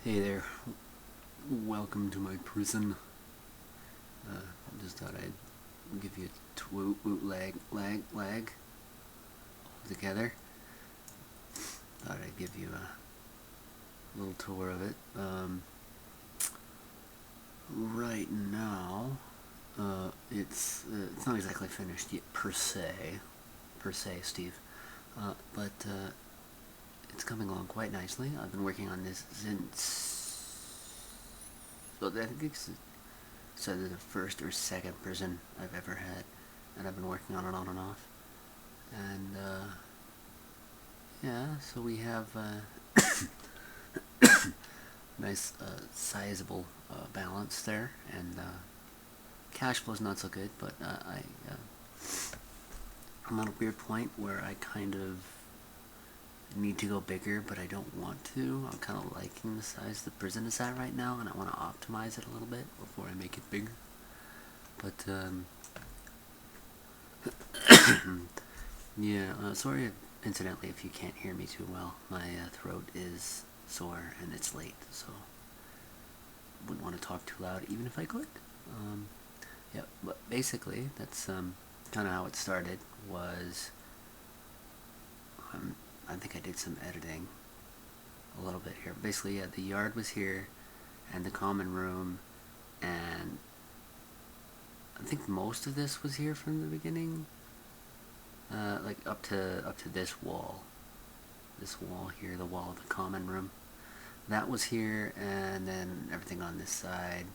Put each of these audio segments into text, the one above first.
Hey there, welcome to my prison. Just thought I'd give you a twoot woot lag all together. Thought I'd give you a little tour of it. Right now, it's not exactly finished yet per se, Steve. But it's coming along quite nicely. I've been working on this since. Well, I think it's either the first or second prison I've ever had, and I've been working on it on and off. And yeah, so we have nice sizable balance there, and cash flow's not so good, but I'm at a weird point where I kind of need to go bigger, but I don't want to. I'm kind of liking the size the prison is at right now, and I want to optimize it a little bit before I make it bigger. But yeah, sorry incidentally if you can't hear me too well. My throat is sore and it's late, so wouldn't want to talk too loud even if I could. Yeah, but basically that's kind of how it started. Was I think I did some editing a little bit here. Basically, yeah, the yard was here, and the common room, and I think most of this was here from the beginning. Like up to this wall here, the wall of the common room. That was here, and then everything on this side,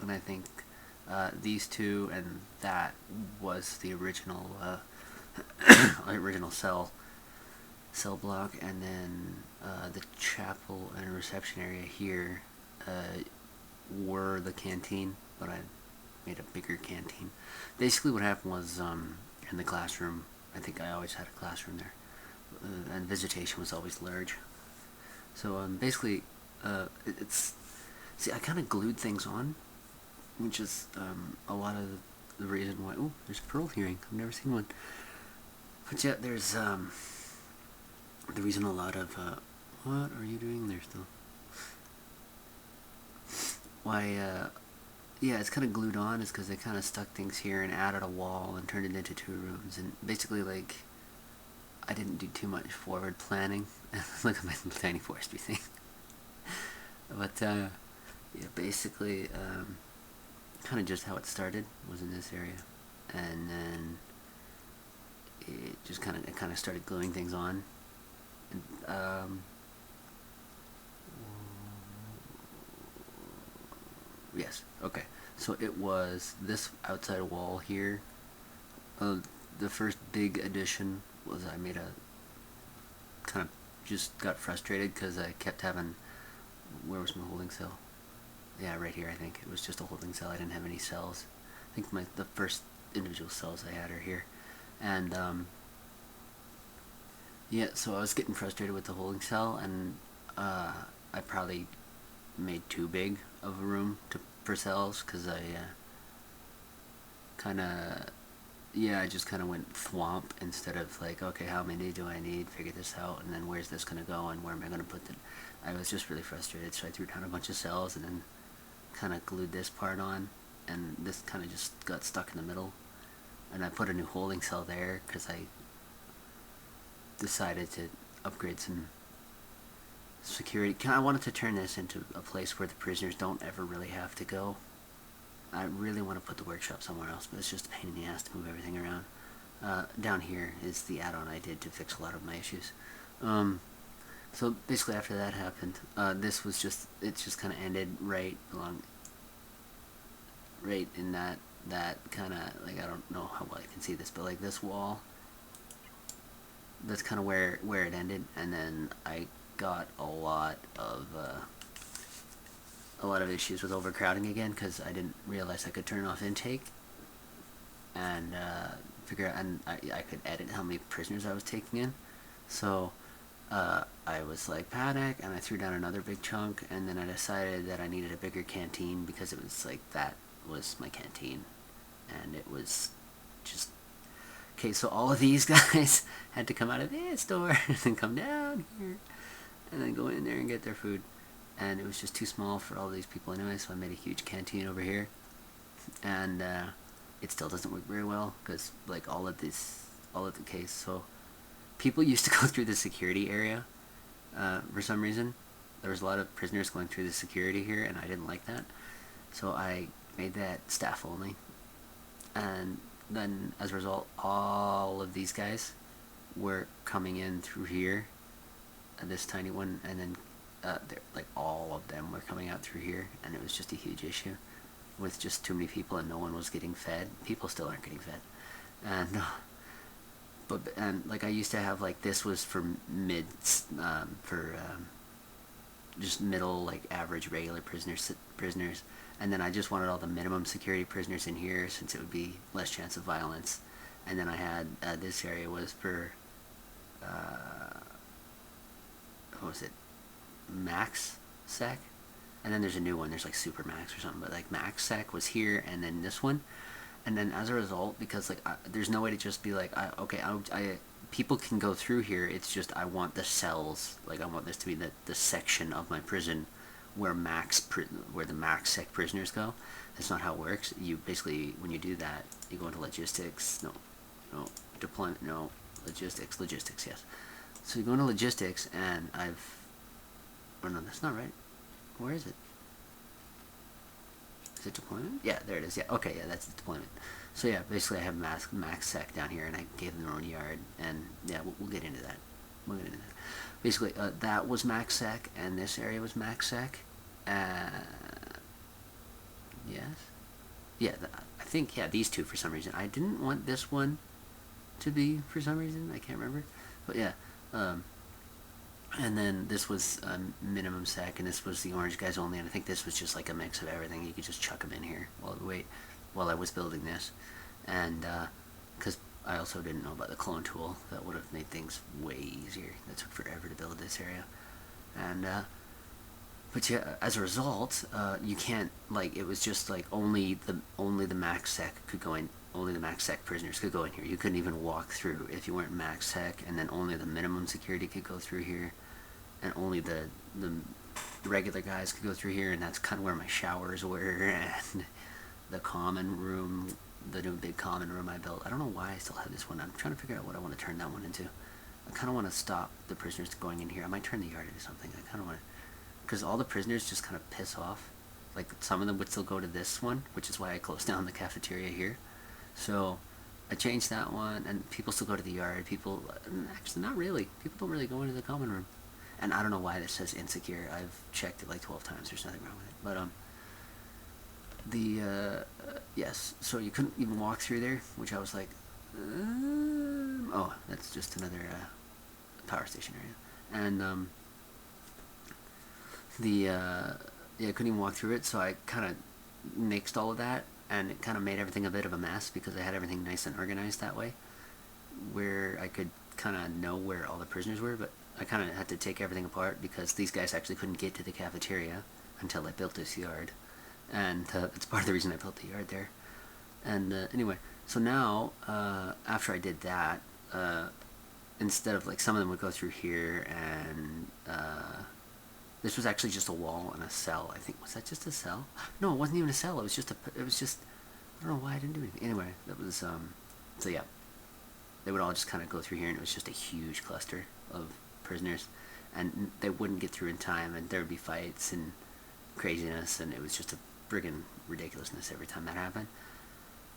and I think these two and that was the original original cell block, and then the chapel and reception area here were the canteen, but I made a bigger canteen. Basically, what happened was in the classroom. I think I always had a classroom there, and visitation was always large. So basically, it's see, I kind of glued things on, which is a lot of the reason why. Oh, there's a pearl hearing. I've never seen one. But yeah, there's the reason a lot of what are you doing there still? Why yeah, it's kind of glued on is because they kind of stuck things here and added a wall and turned it into two rooms, and basically like I didn't do too much forward planning. Look at my tiny forestry thing. But yeah, basically kind of just how it started was in this area, and then it kind of started gluing things on. And, yes, okay. So it was this outside wall here. The first big addition was I made a kind of just got frustrated because I kept having. Where was my holding cell? Yeah, right here. I think it was just a holding cell. I didn't have any cells. I think the first individual cells I had are here, and yeah. So I was getting frustrated with the holding cell, and I probably made too big of a room for cells because I kind of yeah, I just kind of went thwomp instead of like, okay, how many do I need? Figure this out, and then where's this gonna go, and where am I gonna put it? I was just really frustrated, so I threw down a bunch of cells and then kind of glued this part on, and this kind of just got stuck in the middle. And I put a new holding cell there because I decided to upgrade some security. I wanted to turn this into a place where the prisoners don't ever really have to go. I really want to put the workshop somewhere else, but it's just a pain in the ass to move everything around. Down here is the add-on I did to fix a lot of my issues. So basically, after that happened, this was it just kind of ended right in that kind of like, I don't know how well I can see this, but like this wall. That's kind of where it ended, and then I got a lot of issues with overcrowding again because I didn't realize I could turn off intake and figure out, and I could edit how many prisoners I was taking in. So I was like panic, and I threw down another big chunk, and then I decided that I needed a bigger canteen because it was like that was my canteen, and it was just okay. So all of these guys had to come out of this door and then come down here and then go in there and get their food. and it was just too small for all these people anyway, so I made a huge canteen over here. And it still doesn't work very well because like all of the case. So people used to go through the security area for some reason. There was a lot of prisoners going through the security here, and I didn't like that. So I made that staff only. And then as a result, all of these guys were coming in through here, this tiny one, and then like all of them were coming out through here, and it was just a huge issue with just too many people, and no one was getting fed. People still aren't getting fed, and like I used to have like this was for mid for just middle like average regular prisoners, and then I just wanted all the minimum security prisoners in here since it would be less chance of violence. And then I had this area was for what was it, max sec, and then there's a new one, there's like super max or something, but like max sec was here, and then this one. And then as a result, because like there's no way to just be like people can go through here, it's just I want the cells, like I want this to be the section of my prison where where the max sec prisoners go. That's not how it works. You basically, when you do that, you go into logistics, no deployment, no logistics, yes. So you go into logistics, and oh no, that's not right. Where is it? Is it deployment? Yeah, there it is. Yeah, okay, yeah, that's deployment. So yeah, basically I have max sec down here, and I gave them their own yard, and yeah, we'll get into that. Basically, that was max sec, and this area was max sec. Yes? Yeah, I think, yeah, these two for some reason. I didn't want this one to be for some reason. I can't remember. But yeah, and then this was minimum sec, and this was the orange guys only, and I think this was just like a mix of everything. You could just chuck them in here while I was building this. And because I also didn't know about the clone tool, that would have made things way easier. That took forever to build this area. And but yeah, as a result, you can't, like, it was just like only the max sec could go in. Only the max sec prisoners could go in here. You couldn't even walk through if you weren't max sec, and then only the minimum security could go through here, and only the regular guys could go through here, and that's kind of where my showers were, and the common room, the new big common room I built. I don't know why I still have this one. I'm trying to figure out what I want to turn that one into. I kind of want to stop the prisoners going in here. I might turn the yard into something. I kind of want to, because all the prisoners just kind of piss off. Like, some of them would still go to this one, which is why I closed down the cafeteria here. So I changed that one, and people still go to the yard. People, actually, not really. People don't really go into the common room. And I don't know why this says insecure. I've checked it like 12 times. There's nothing wrong with it. But, yes. So you couldn't even walk through there, which I was like, oh, that's just another power station area. And, yeah, I couldn't even walk through it, so I kind of mixed all of that, and it kind of made everything a bit of a mess because I had everything nice and organized that way, where I could kind of know where all the prisoners were, but I kind of had to take everything apart because these guys actually couldn't get to the cafeteria until I built this yard, and that's part of the reason I built the yard there. And anyway, so now, after I did that, instead of, like, some of them would go through here, and this was actually just a wall and a cell, I think. Was that just a cell? No, it wasn't even a cell. It was just I don't know why I didn't do anything. Anyway, that was, so yeah. They would all just kind of go through here, and it was just a huge cluster of prisoners. And they wouldn't get through in time, and there would be fights and craziness, and it was just a friggin' ridiculousness every time that happened.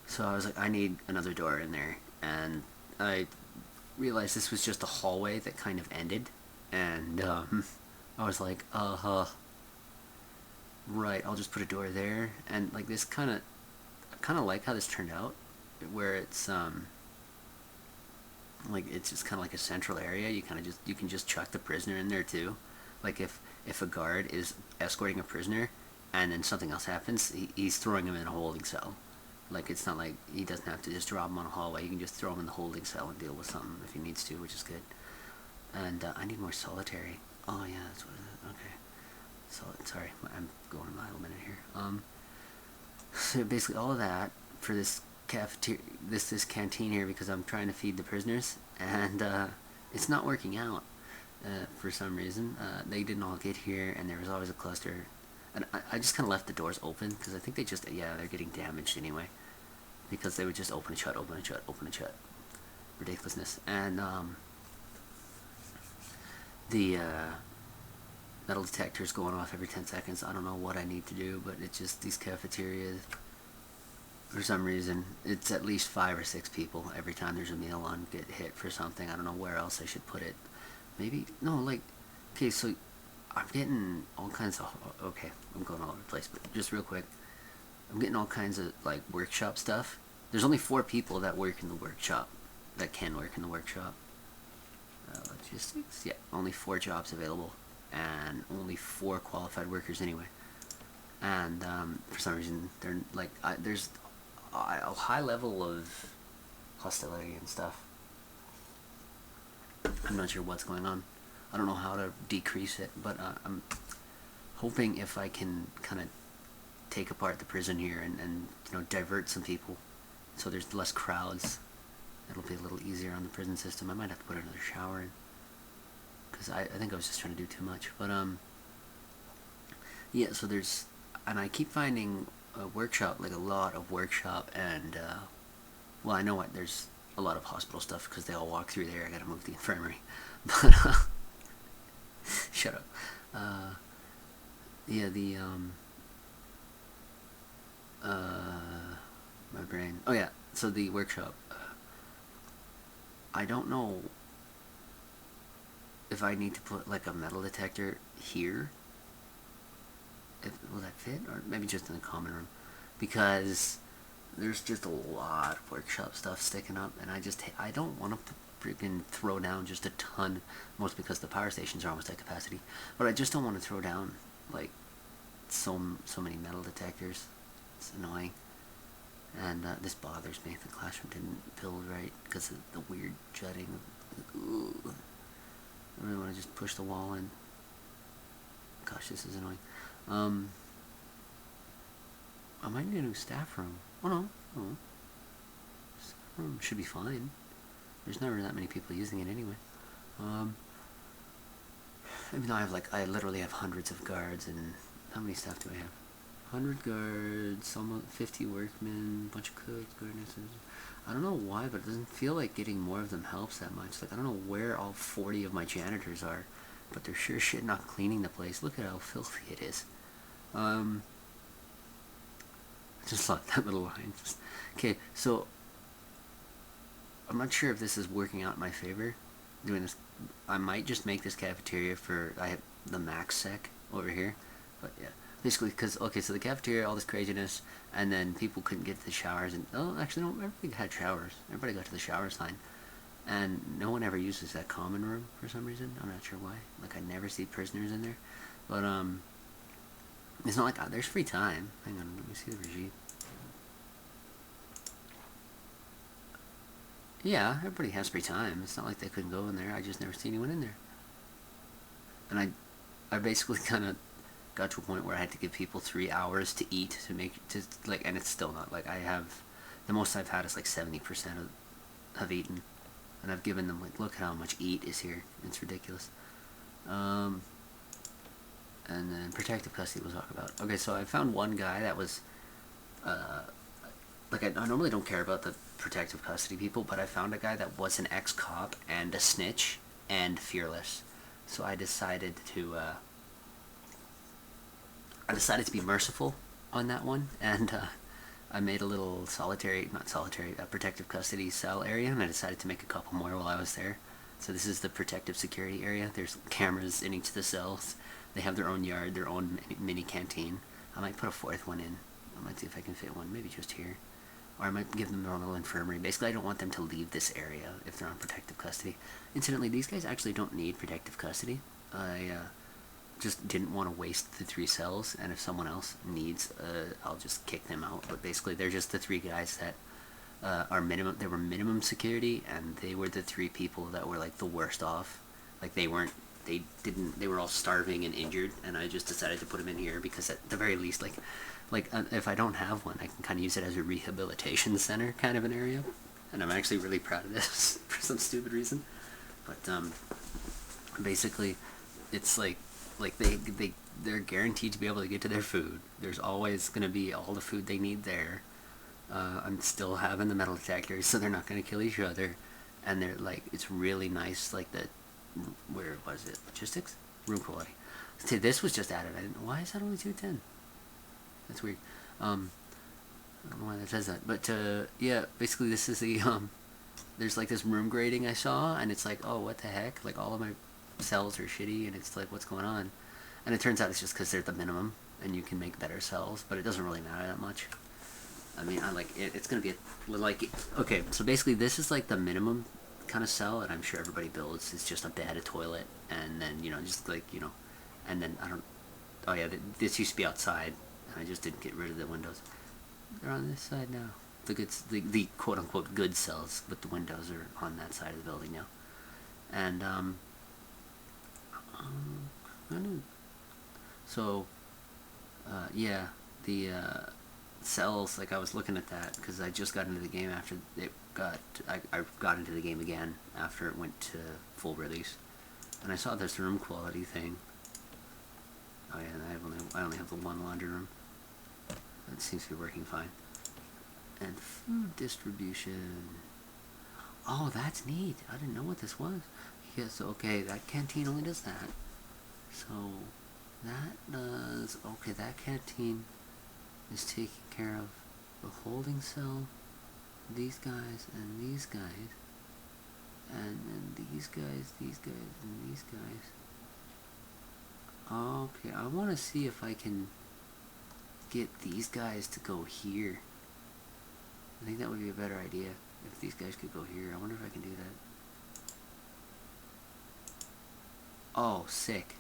So I was like, I need another door in there. And I realized this was just a hallway that kind of ended. And, I was like, right, I'll just put a door there. And, like, this I kind of like how this turned out, where it's, like, it's just kind of like a central area. You can just chuck the prisoner in there, too. Like, if a guard is escorting a prisoner, and then something else happens, he's throwing him in a holding cell. Like, it's not like he doesn't have to just drop him on a hallway. You can just throw him in the holding cell and deal with something if he needs to, which is good. And, I need more solitary. Oh, yeah, that's what it is. Okay. So, sorry, I'm going a mile a minute here. So basically all of that for this cafeteria, this canteen here, because I'm trying to feed the prisoners, and, it's not working out. for some reason. They didn't all get here, and there was always a cluster. And I just kind of left the doors open because I think they just, yeah, they're getting damaged anyway. Because they would just open and shut, open and shut, open and shut. Ridiculousness. And the metal detector's going off every 10 seconds. I don't know what I need to do, but it's just these cafeterias, for some reason, it's at least 5 or 6 people every time there's a meal on get hit for something. I don't know where else I should put it. Maybe, no, like, okay, so I'm getting all kinds of, okay, I'm going all over the place, but just real quick, I'm getting all kinds of, like, workshop stuff. There's only 4 people that work in the workshop, that can work in the workshop. Logistics, yeah, only 4 jobs available, and only 4 qualified workers anyway. And for some reason, they're like, there's a high level of hostility and stuff. I'm not sure what's going on. I don't know how to decrease it, but I'm hoping if I can kind of take apart the prison here and you know, divert some people so there's less crowds, it'll be a little easier on the prison system. I might have to put another shower in because I think I was just trying to do too much. But yeah, so there's, and I keep finding a workshop, like a lot of workshop, and well, I know what, there's a lot of hospital stuff because they all walk through there. I gotta move the infirmary. But shut up. Yeah, the my brain. Oh yeah, so the workshop. I don't know if I need to put like a metal detector here. Will that fit, or maybe just in the common room? Because there's just a lot of workshop stuff sticking up, and I don't want to freaking throw down just a ton, most because the power stations are almost at capacity, but I just don't want to throw down like so many metal detectors. It's annoying, and this bothers me. The classroom didn't build right because of the weird jutting. Ooh. I really want to just push the wall in. Gosh, this is annoying. I might need a new staff room. Oh no, oh. Staff room should be fine. There's never that many people using it anyway. Even though I literally have hundreds of guards, and how many staff do I have? 100 guards, almost 50 workmen, bunch of cooks, gardeners. I don't know why, but it doesn't feel like getting more of them helps that much. Like, I don't know where all 40 of my janitors are, but they're sure shit not cleaning the place. Look at how filthy it is. I just love that little line. Okay, so I'm not sure if this is working out in my favor. Doing this, I might just make this cafeteria for, I have the max sec over here, but yeah, basically because, okay, so the cafeteria, all this craziness, and then people couldn't get to the showers, and oh, actually no, everybody had showers. Everybody got to the showers fine, and no one ever uses that common room for some reason. I'm not sure why. Like, I never see prisoners in there, but it's not like, there's free time. Hang on, let me see the regime. Yeah, everybody has free time. It's not like they couldn't go in there. I just never see anyone in there. And I basically kind of got to a point where I had to give people 3 hours to eat and it's still not, like, the most I've had is like 70% have eaten. And I've given them, like, look at how much eat is here. It's ridiculous. And then protective custody we'll talk about. Okay, so I found one guy that was, like, I normally don't care about the protective custody people, but I found a guy that was an ex-cop and a snitch and fearless. So I decided to be merciful on that one, and I made a little protective custody cell area, and I decided to make a couple more while I was there. So this is the protective security area. There's cameras in each of the cells. They have their own yard, their own mini canteen. I might put a 4th one in. I might see if I can fit one, maybe just here. Or I might give them their own little infirmary. Basically, I don't want them to leave this area if they're on protective custody. Incidentally, these guys actually don't need protective custody. I just didn't want to waste the 3 cells, and if someone else needs, I'll just kick them out. But basically, they're just the 3 guys that they were minimum security, and they were the 3 people that were, like, the worst off. Like, they were all starving and injured, and I just decided to put them in here because at the very least, if I don't have one, I can kind of use it as a rehabilitation center kind of an area, and I'm actually really proud of this for some stupid reason. But Basically, it's like they're guaranteed to be able to get to their food. There's always going to be all the food they need there. I'm still having the metal detectors, so they're not going to kill each other, and they're like it's really nice. Like the where was it? Logistics, room quality. See, this was just added. I didn't. Why is that only 210? That's weird. I don't know why that says that, but yeah, basically this is the there's like this room grading I saw, and it's like, oh, what the heck? Like all of my cells are shitty, and it's like, what's going on? And it turns out it's just because they're the minimum, and you can make better cells, but it doesn't really matter that much. I mean, I like it, it's gonna be like okay. So basically, this is like the minimum kind of cell, and I'm sure everybody builds. It's just a bed, a toilet, and then just like and then I don't. Oh yeah, this used to be outside, and I just didn't get rid of the windows. They're on this side now. The quote unquote good cells, but the windows are on that side of the building now. And I don't. So yeah, the cells. Like I was looking at that because I just got into the game after it got. I got into the game again after it went to full release, and I saw this room quality thing. Oh yeah, and I only have the one laundry room. That seems to be working fine. And food distribution. Oh, that's neat. I didn't know what this was. Yes, okay, that canteen only does that. So, that does... Okay, that canteen is taking care of the holding cell, these guys, and these guys. And then these guys, and these guys. Okay, I want to see if I can get these guys to go here. I think that would be a better idea if these guys could go here. I wonder if I can do that. Oh, sick.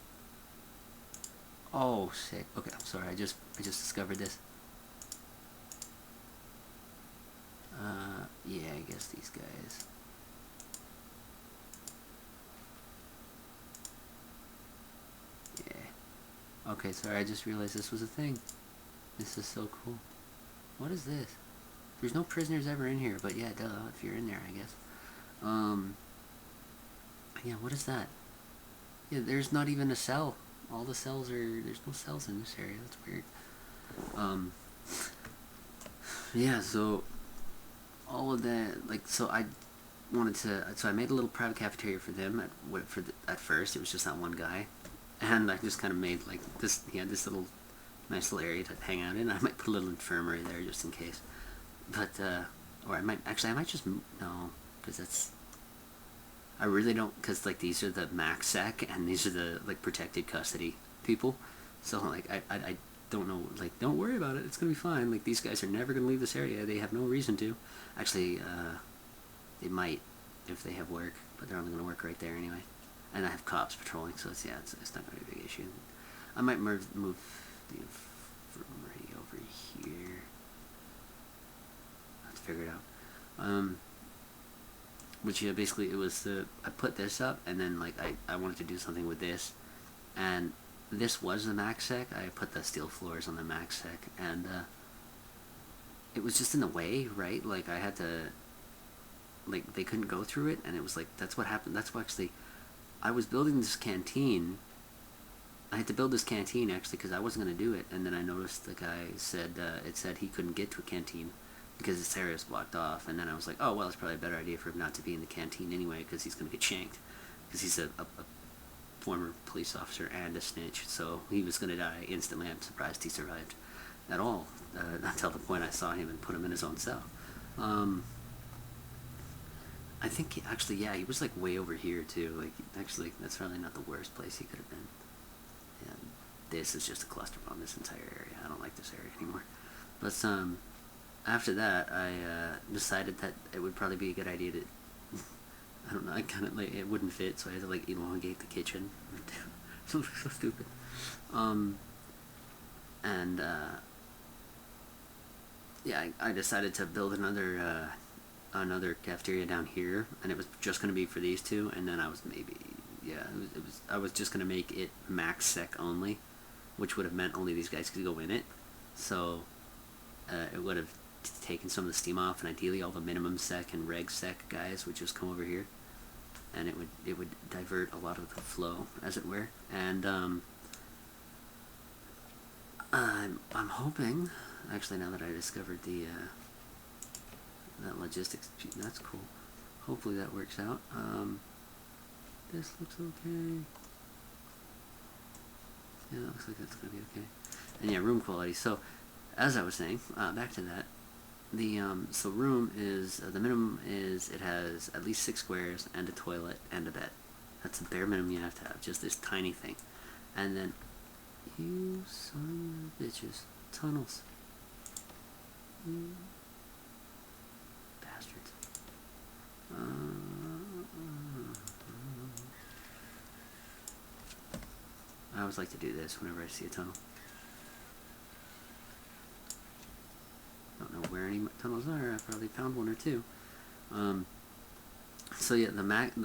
Oh, sick. Okay, I'm sorry. I just discovered this. Yeah, I guess these guys. Yeah. Okay, sorry. I just realized this was a thing. This is so cool. What is this? There's no prisoners ever in here, but yeah, duh, if you're in there, I guess. Yeah, what is that? Yeah, there's not even a cell. All the cells are... There's no cells in this area. That's weird. Yeah, so... All of that... Like, so I wanted to... So I made a little private cafeteria for them at first. It was just that one guy. And I just kind of made, like, this... He had this little... Nice little area to hang out in. I might put a little infirmary there just in case. But, or I might just, no, because that's, I really don't, because, like, these are the max sec, and these are the, like, protected custody people, so, like, I don't know, like, don't worry about it, it's gonna be fine, like, these guys are never gonna leave this area, they have no reason to. Actually, they might, if they have work, but they're only gonna work right there anyway. And I have cops patrolling, so it's not gonna be a big issue. I might move the infirmary over here. Figure it out. Which yeah, basically it was I put this up, and then like I wanted to do something with this, and this was the max sec. I put the steel floors on the max sec, and it was just in the way, right? Like I had to, like they couldn't go through it, and it was like that's what happened. That's what actually, I was building this canteen. I had to build this canteen actually because I wasn't gonna do it, and then I noticed the guy said it said he couldn't get to a canteen because this area is blocked off, and then I was like, oh well, it's probably a better idea for him not to be in the canteen anyway because he's gonna get shanked because he's a former police officer and a snitch, so he was gonna die instantly. I'm surprised he survived at all until the point I saw him and put him in his own cell. I think actually, yeah, he was like way over here too. Like actually, that's probably not the worst place he could have been. And this is just a cluster bomb. This entire area. I don't like this area anymore. But after that, I decided that it would probably be a good idea to. I don't know. I kind of like it wouldn't fit, so I had to like elongate the kitchen. So stupid. And yeah, I decided to build another cafeteria down here, and it was just gonna be for these two, and then I was maybe I was just gonna make it max sec only, which would have meant only these guys could go in it, so it would have taken some of the steam off, and ideally all the minimum sec and reg sec guys would just come over here. and it would divert a lot of the flow, as it were. And I'm hoping, actually, now that I discovered the that logistics, that's cool. Hopefully that works out. This looks okay. Yeah, it looks like that's gonna be okay. And yeah, room quality. So, as I was saying, back to that. The so room is the minimum is it has at least 6 squares and a toilet and a bed. That's the bare minimum you have to have. Just this tiny thing, and then you son of bitches, tunnels, you bastards. I always like to do this whenever I see a tunnel. Don't know where any tunnels are. I probably found one or two. So yeah,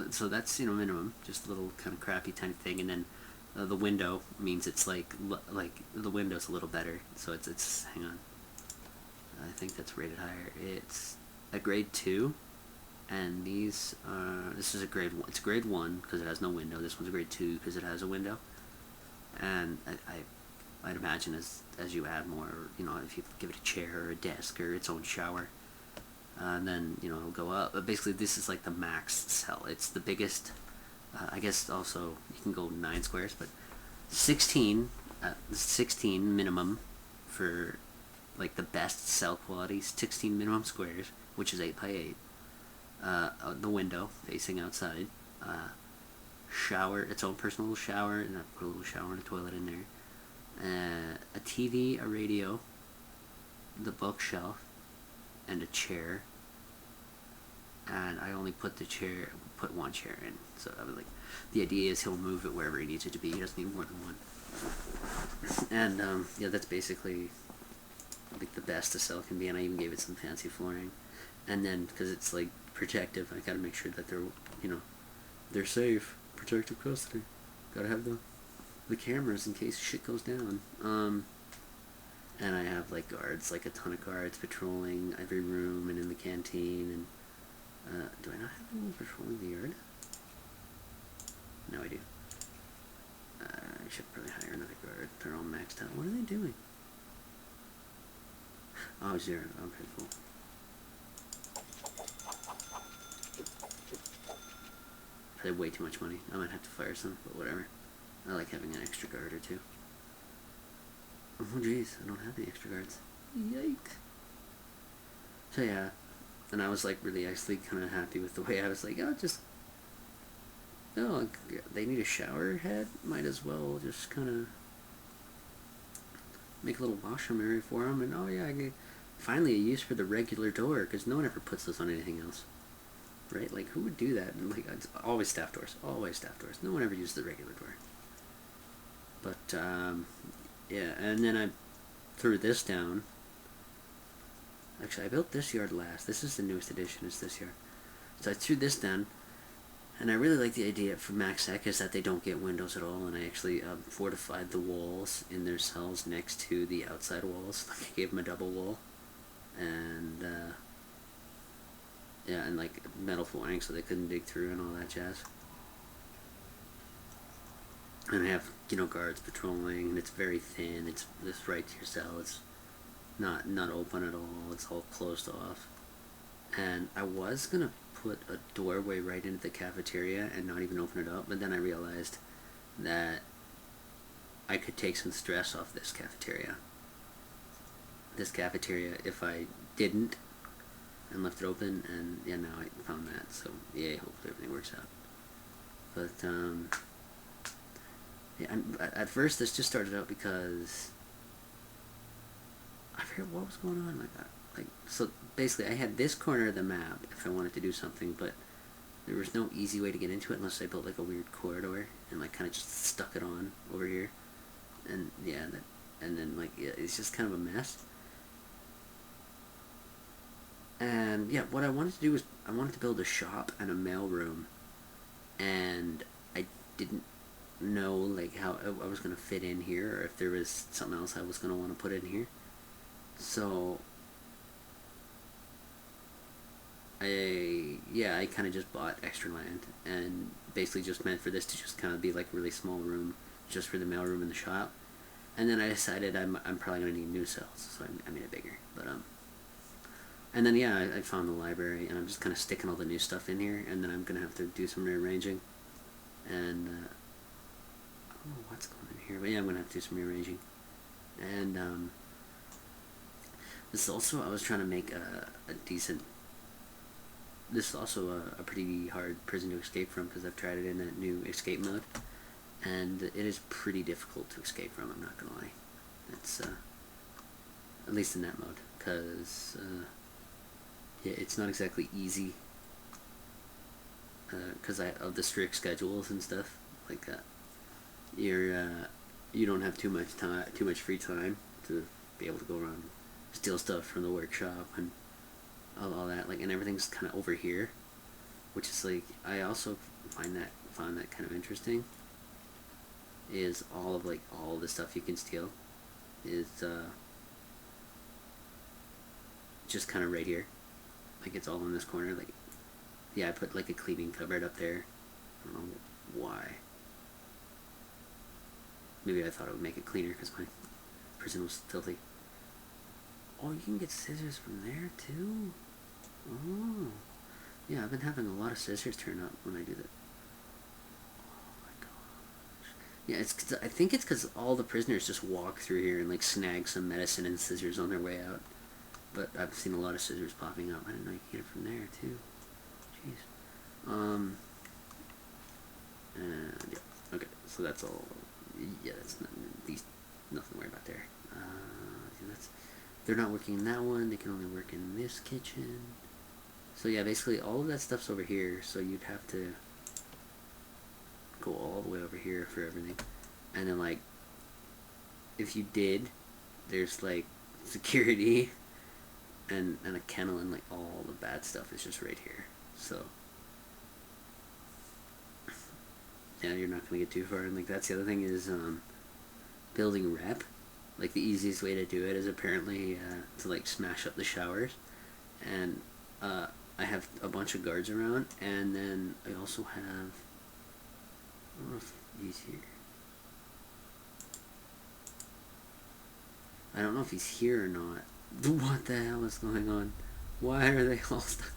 so that's minimum, just a little kind of crappy tiny thing, and then the window means it's like the window's a little better. So it's hang on, I think that's rated higher. It's a grade 2, and these this is a grade 1. It's grade 1 because it has no window. This one's a grade 2 because it has a window, and I'd imagine as you add more, if you give it a chair or a desk or its own shower, and then it'll go up. But basically, this is like the max cell. It's the biggest. I guess also you can go 9 squares, but 16 minimum for like the best cell quality. 16 minimum squares, which is 8 by 8. The window facing outside. Shower, its own personal shower, and I put a little shower and a toilet in there. A TV, a radio, the bookshelf, and a chair. And I only put one chair in. So I was like, the idea is he'll move it wherever he needs it to be. He doesn't need more than one. And yeah, that's basically like the best a cell can be. And I even gave it some fancy flooring. And then because it's like protective, I gotta make sure that they're safe, protective custody. Gotta have the cameras in case shit goes down. And I have like guards, like a ton of guards patrolling every room and in the canteen. And do I not have anyone patrolling the yard? No, I do. I should probably hire another guard. They're all maxed out. What are they doing? Oh, 0. Okay, cool. Probably way too much money. I might have to fire some, but whatever. I like having an extra guard or two. Oh jeez, I don't have any extra guards. Yikes. So yeah, and I was like really actually kind of happy with the way I was like, they need a shower head? Might as well just kind of make a little washroom area for them. And oh yeah, I get finally a use for the regular door, because no one ever puts this on anything else. Right? Like, who would do that? And like, it's always staff doors. Always staff doors. No one ever uses the regular door. But, yeah, and then I threw this down. Actually, I built this yard last. This is the newest addition, is this yard. So I threw this down, and I really like the idea for MaxSec is that they don't get windows at all, and I actually fortified the walls in their cells next to the outside walls. Like, I gave them a double wall, and, yeah, and like metal flooring so they couldn't dig through and all that jazz. And I have, guards patrolling, and it's very thin. It's right to your cell. It's not open at all. It's all closed off. And I was gonna put a doorway right into the cafeteria and not even open it up, but then I realized that I could take some stress off this cafeteria. If I didn't and left it open, and yeah, now I found that, so yeah, hopefully everything works out. But yeah, at first this just started out because I forget what was going on. So basically I had this corner of the map if I wanted to do something, but there was no easy way to get into it unless I built like a weird corridor and like kind of just stuck it on over here, and yeah, and then like yeah, it's just kind of a mess. And yeah, what I wanted to do was I wanted to build a shop and a mail room, and I didn't know like how I was gonna fit in here, or if there was something else I was gonna want to put in here. So I kind of just bought extra land and basically just meant for this to just kind of be like a really small room, just for the mailroom and the shop. And then I decided I'm probably gonna need new cells, so I made it bigger. But and then yeah, I found the library, and I'm just kind of sticking all the new stuff in here, and then I'm gonna have to do some rearranging, and I don't know what's going on here, but yeah, I'm gonna have to do some rearranging, and this is also I was trying to make a decent. This is also a pretty hard prison to escape from because I've tried it in that new escape mode, and it is pretty difficult to escape from. I'm not gonna lie, it's at least in that mode, because yeah, it's not exactly easy because of the strict schedules and stuff like that. You don't have too much free time to be able to go around steal stuff from the workshop and all that, like, and everything's kind of over here, which is like I also found that kind of interesting. Is all of the stuff you can steal is just kind of right here, like it's all in this corner. Like, yeah, I put like a cleaning cupboard up there. I don't know why. Maybe I thought it would make it cleaner because my prison was filthy. Oh, you can get scissors from there too? Oh. Yeah, I've been having a lot of scissors turn up when I do that. Oh my gosh. Yeah, I think it's because all the prisoners just walk through here and like snag some medicine and scissors on their way out. But I've seen a lot of scissors popping up. I didn't know you could get it from there too. Jeez. And yeah. Okay, so that's all. Yeah, that's not, these, nothing to worry about there. Yeah, they're not working in that one. They can only work in this kitchen. So yeah, basically all of that stuff's over here. So you'd have to go all the way over here for everything. And then like, if you did, there's like security and a kennel, and like all the bad stuff is just right here. So yeah, you're not gonna get too far. And like that's the other thing is building rep. Like the easiest way to do it is apparently to like smash up the showers, and I have a bunch of guards around, and then I also have, I don't know if he's here. I don't know if he's here or not. What the hell is going on? Why are they all stuck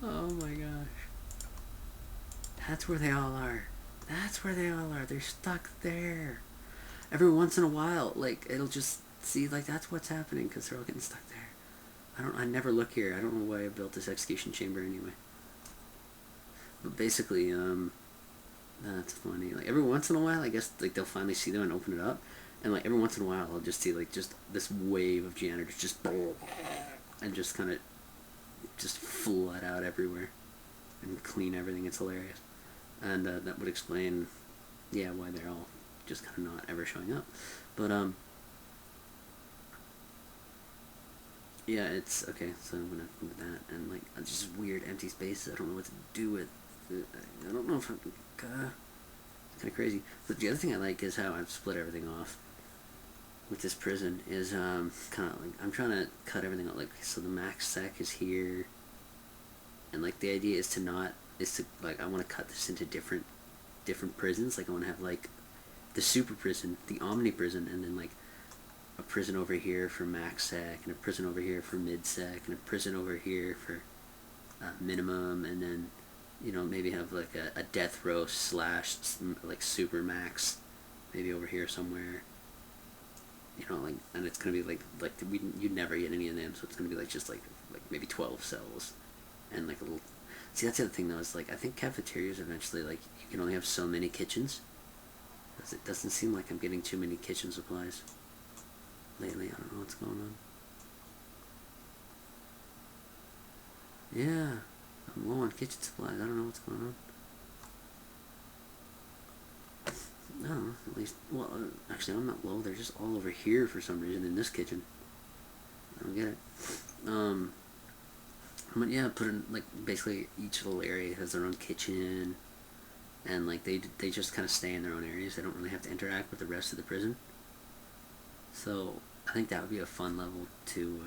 there? Oh my gosh. That's where they all are. That's where they all are. They're stuck there. Every once in a while, like, it'll just see, like, that's what's happening because they're all getting stuck there. I never look here. I don't know why I built this execution chamber anyway. But basically, that's funny. Like, every once in a while, I guess, like, they'll finally see them and open it up. And, like, every once in a while, I'll just see, like, just this wave of janitors just, and just kind of just flood out everywhere and clean everything. It's hilarious. And that would explain, yeah, why they're all just kind of not ever showing up. But, yeah, it's okay. So I'm gonna move that, and like just weird empty spaces. I don't know what to do with. I don't know if I'm. It's kind of crazy. But the other thing I like is how I've split everything off. With this prison is kind of like I'm trying to cut everything out. Like, so the max sec is here, and like the idea is to like I want to cut this into different prisons. Like I want to have like the super prison, the omni prison, and then like a prison over here for max sec, and a prison over here for mid sec, and a prison over here for minimum, and then maybe have like a death row slash like super max, maybe over here somewhere. Like, and it's gonna be like you'd never get any of them, so it's gonna be like just like maybe 12 cells, and like a little. See, that's the other thing though, is like I think cafeterias eventually, like, you can only have so many kitchens, because it doesn't seem like I'm getting too many kitchen supplies lately. I don't know what's going on. Yeah, I'm low on kitchen supplies. I don't know what's going on. No, at least, well, actually, I'm not low. They're just all over here for some reason in this kitchen. I don't get it. But yeah, put in, like, basically each little area has their own kitchen, and like they just kind of stay in their own areas. They don't really have to interact with the rest of the prison. So I think that would be a fun level to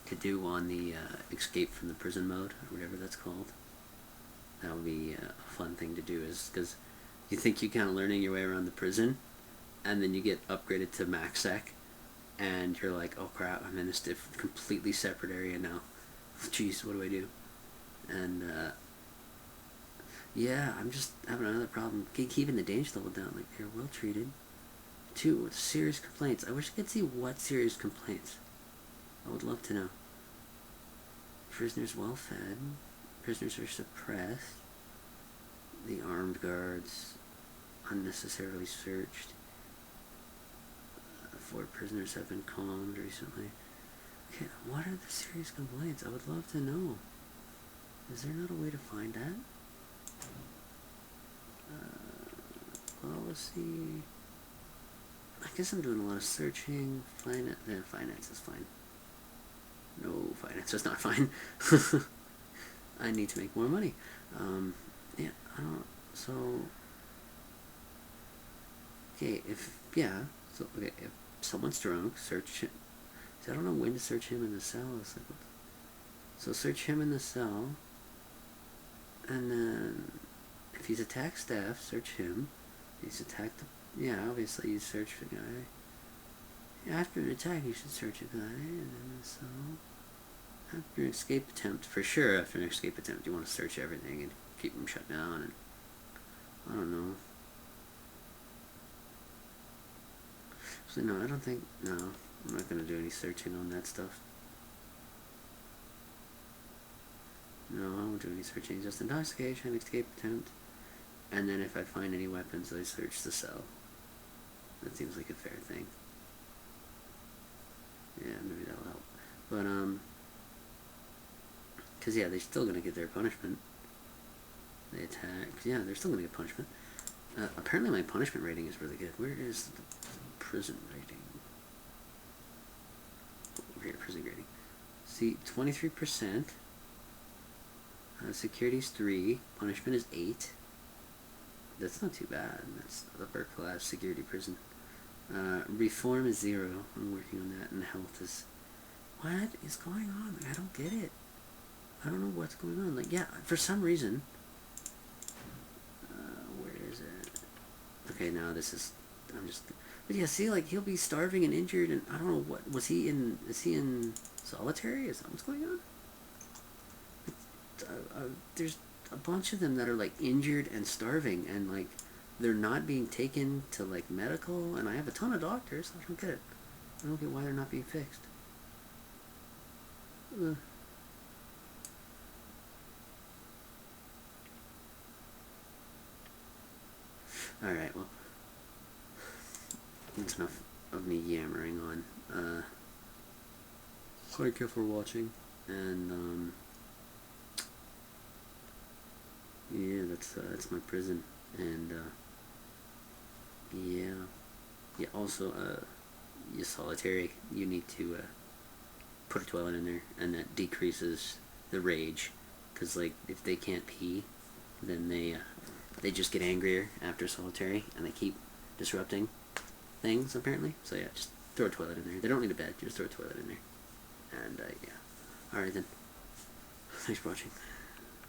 could do on the escape from the prison mode, or whatever that's called. That would be a fun thing to do, is because you think you're kind of learning your way around the prison, and then you get upgraded to max sec, and you're like, oh crap, I'm in this completely separate area now. Jeez, what do I do? And yeah, I'm just having another problem keeping the danger level down. Like, you're well treated. 2, serious complaints. I wish I could see what serious complaints. I would love to know. Prisoners well fed. Prisoners are suppressed. The armed guards unnecessarily searched. 4 prisoners have been calmed recently. Okay, what are the serious complaints? I would love to know. Is there not a way to find that? Policy. I guess I'm doing a lot of searching. Finance is fine. No, finance is not fine. I need to make more money. Yeah, I don't. So. Okay, if someone's drunk, search him. I don't know when to search him in the cell. It's like, so search him in the cell, and then if he's attacked staff, search him. If he's attacked obviously you search the guy. After an attack, you should search a guy, and then the cell. After an escape attempt, for sure. After an escape attempt, you want to search everything and keep him shut down. And I don't know. So no, I don't think. No, I'm not gonna do any searching on that stuff. No, I won't do any searching. Just investigation, escape attempt, and then if I find any weapons, I search the cell. That seems like a fair thing. Yeah, maybe that'll help. But because yeah, they're still gonna get their punishment. They attack. Yeah, they're still gonna get punishment. Apparently, my punishment rating is really good. Where is the prison rating? Over here, prison rating. See, 23%. Security's 3. Punishment is 8. That's not too bad. That's upper class security prison. Reform is 0. I'm working on that. And health is... What is going on? Like, I don't get it. I don't know what's going on. Like, yeah, for some reason... where is it? Okay, now this is... I'm just... But yeah, see, like, he'll be starving and injured, and I don't know what... Is he in solitary? Is that what's going on? There's a bunch of them that are, like, injured and starving, and, like, they're not being taken to, like, medical, and I have a ton of doctors. I don't get it. I don't get why they're not being fixed. Alright, well, that's enough of me yammering on. Thank you for watching, and, yeah, that's my prison, and, yeah. Yeah, also, you're solitary, you need to, put a toilet in there, and that decreases the rage, because, like, if they can't pee, then they just get angrier after solitary, and they keep disrupting things, apparently. So yeah, just throw a toilet in there. They don't need a bed, just throw a toilet in there. And yeah. Alright then. Thanks for watching.